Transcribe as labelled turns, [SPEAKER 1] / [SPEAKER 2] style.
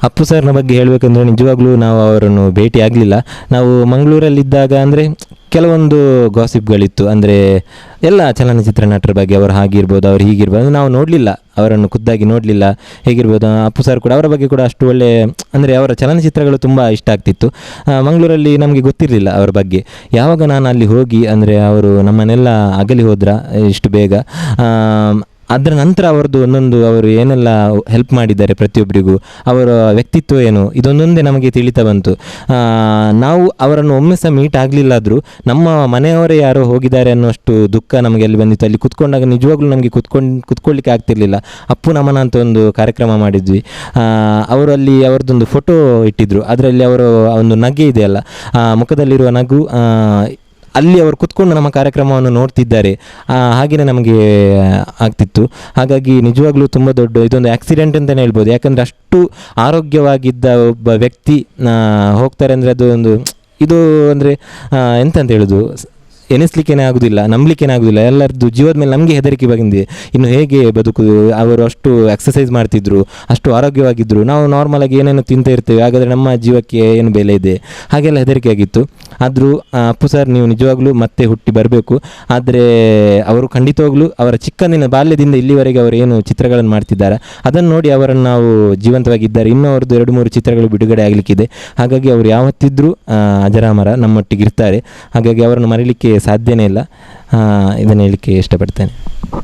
[SPEAKER 1] ಅಪ್ಪು ಸರ್ನ ಬಗ್ಗೆ ಹೇಳಬೇಕಂದ್ರೆ ನಿಜವಾಗ್ಲೂ ನಾವು ಅವರನ್ನು ಭೇಟಿ ಆಗಲಿಲ್ಲ. ನಾವು ಮಂಗಳೂರಲ್ಲಿದ್ದಾಗ ಅಂದರೆ ಕೆಲವೊಂದು ಗಾಸಿಪ್ಗಳಿತ್ತು, ಅಂದರೆ ಎಲ್ಲ ಚಲನಚಿತ್ರ ನಟರ ಬಗ್ಗೆ ಅವರು ಹಾಗಿರ್ಬೋದು, ಅವ್ರು ಹೀಗಿರ್ಬೋದು, ನಾವು ನೋಡಲಿಲ್ಲ, ಅವರನ್ನು ಖುದ್ದಾಗಿ ನೋಡಲಿಲ್ಲ. ಹೇಗಿರ್ಬೋದು ಅಪ್ಪು ಸರ್ ಕೂಡ, ಅವರ ಬಗ್ಗೆ ಕೂಡ ಅಷ್ಟು ಒಳ್ಳೆ, ಅಂದರೆ ಅವರ ಚಲನಚಿತ್ರಗಳು ತುಂಬ ಇಷ್ಟ ಆಗ್ತಿತ್ತು. ಮಂಗಳೂರಲ್ಲಿ ನಮಗೆ ಗೊತ್ತಿರಲಿಲ್ಲ ಅವರ ಬಗ್ಗೆ. ಯಾವಾಗ ನಾನು ಅಲ್ಲಿ ಹೋಗಿ, ಅಂದರೆ ಅವರು ನಮ್ಮನ್ನೆಲ್ಲ ಅಗಲಿ ಹೋದ್ರ ಇಷ್ಟು ಬೇಗ, ಅದರ ನಂತರ ಅವರದ್ದು ಒಂದೊಂದು, ಅವರು ಏನೆಲ್ಲ ಹೆಲ್ಪ್ ಮಾಡಿದ್ದಾರೆ ಪ್ರತಿಯೊಬ್ಬರಿಗೂ, ಅವರ ವ್ಯಕ್ತಿತ್ವ ಏನು, ಇದೊಂದೊಂದೇ ನಮಗೆ ತಿಳಿತಾ ಬಂತು. ನಾವು ಅವರನ್ನು ಒಮ್ಮೆ ಸಹ ಮೀಟ್ ಆಗಲಿಲ್ಲಾದರೂ ನಮ್ಮ ಮನೆಯವರೇ ಯಾರೋ ಹೋಗಿದ್ದಾರೆ ಅನ್ನೋಷ್ಟು ದುಃಖ ನಮಗೆ ಅಲ್ಲಿ ಬಂದಿತ್ತು. ಅಲ್ಲಿ ಕುತ್ಕೊಂಡಾಗ ನಿಜವಾಗ್ಲೂ ನಮಗೆ ಕುತ್ಕೊಳ್ಳಿಕ್ಕೆ ಆಗ್ತಿರ್ಲಿಲ್ಲ. ಅಪ್ಪು ನಮನ ಅಂತ ಒಂದು ಕಾರ್ಯಕ್ರಮ ಮಾಡಿದ್ವಿ. ಅವರು ಅಲ್ಲಿ ಅವರದ್ದೊಂದು ಫೋಟೋ ಇಟ್ಟಿದ್ರು, ಅದರಲ್ಲಿ ಅವರ ಒಂದು ನಗೆ ಇದೆಯಲ್ಲ, ಮುಖದಲ್ಲಿರುವ ನಗು, ಅಲ್ಲಿ ಅವರು ಕುತ್ಕೊಂಡು ನಮ್ಮ ಕಾರ್ಯಕ್ರಮವನ್ನು ನೋಡ್ತಿದ್ದಾರೆ, ಹಾಗೆಯೇ ನಮಗೆ ಆಗ್ತಿತ್ತು. ಹಾಗಾಗಿ ನಿಜವಾಗ್ಲೂ ತುಂಬ ದೊಡ್ಡ ಇದೊಂದು ಆಕ್ಸಿಡೆಂಟ್ ಅಂತಲೇ ಹೇಳ್ಬೋದು. ಯಾಕಂದರೆ ಅಷ್ಟು ಆರೋಗ್ಯವಾಗಿದ್ದ ಒಬ್ಬ ವ್ಯಕ್ತಿ ಹೋಗ್ತಾರೆ ಅಂದರೆ ಅದು ಒಂದು, ಇದು ಅಂದರೆ ಎಂತಂತ ಹೇಳೋದು, ಎನಿಸ್ಲಿಕ್ಕೇ ಆಗೋದಿಲ್ಲ, ನಂಬಲಿಕ್ಕೇ ಆಗೋದಿಲ್ಲ. ಎಲ್ಲರದ್ದು ಜೀವದ ಮೇಲೆ ನಮಗೆ ಹೆದರಿಕೆ ಬಂದಿದೆ, ಇನ್ನು ಹೇಗೆ ಬದುಕುದು. ಅವರು ಅಷ್ಟು ಎಕ್ಸಸೈಸ್ ಮಾಡ್ತಿದ್ರು, ಅಷ್ಟು ಆರೋಗ್ಯವಾಗಿದ್ದರು. ನಾವು ನಾರ್ಮಲಾಗಿ ಏನೇನು ತಿಂತ ಇರ್ತೇವೆ, ಹಾಗಾದರೆ ನಮ್ಮ ಜೀವಕ್ಕೆ ಏನು ಬೆಲೆ ಇದೆ, ಹಾಗೆಲ್ಲ ಹೆದರಿಕೆ ಆಗಿತ್ತು. ಆದರೂ ಅಪ್ಪು ಸರ್ ನೀವು ನಿಜವಾಗ್ಲೂ ಮತ್ತೆ ಹುಟ್ಟಿ ಬರಬೇಕು. ಆದರೆ ಅವರು ಖಂಡಿತವಾಗ್ಲೂ ಅವರ ಚಿಕ್ಕಂದಿನ ಬಾಲ್ಯದಿಂದ ಇಲ್ಲಿವರೆಗೆ ಅವರು ಏನು ಚಿತ್ರಗಳನ್ನು ಮಾಡ್ತಿದ್ದಾರೆ ಅದನ್ನು ನೋಡಿ ಅವರನ್ನು ನಾವು ಜೀವಂತವಾಗಿದ್ದಾರೆ. ಇನ್ನೂ ಅವ್ರದ್ದು 2-3 ಚಿತ್ರಗಳು ಬಿಡುಗಡೆ ಆಗಲಿಕ್ಕಿದೆ. ಹಾಗಾಗಿ ಅವರು ಯಾವತ್ತಿದ್ರೂ ಅಜರಾಮರ ನಮ್ಮೊಟ್ಟಿಗೆ ಇರ್ತಾರೆ. ಹಾಗಾಗಿ ಅವರನ್ನು ಮರೀಲಿಕ್ಕೆ ಸಾಧ್ಯನೇ ಇಲ್ಲ. ಇದನ್ನು ಹೇಳಲಿಕ್ಕೆ ಇಷ್ಟಪಡ್ತೇನೆ.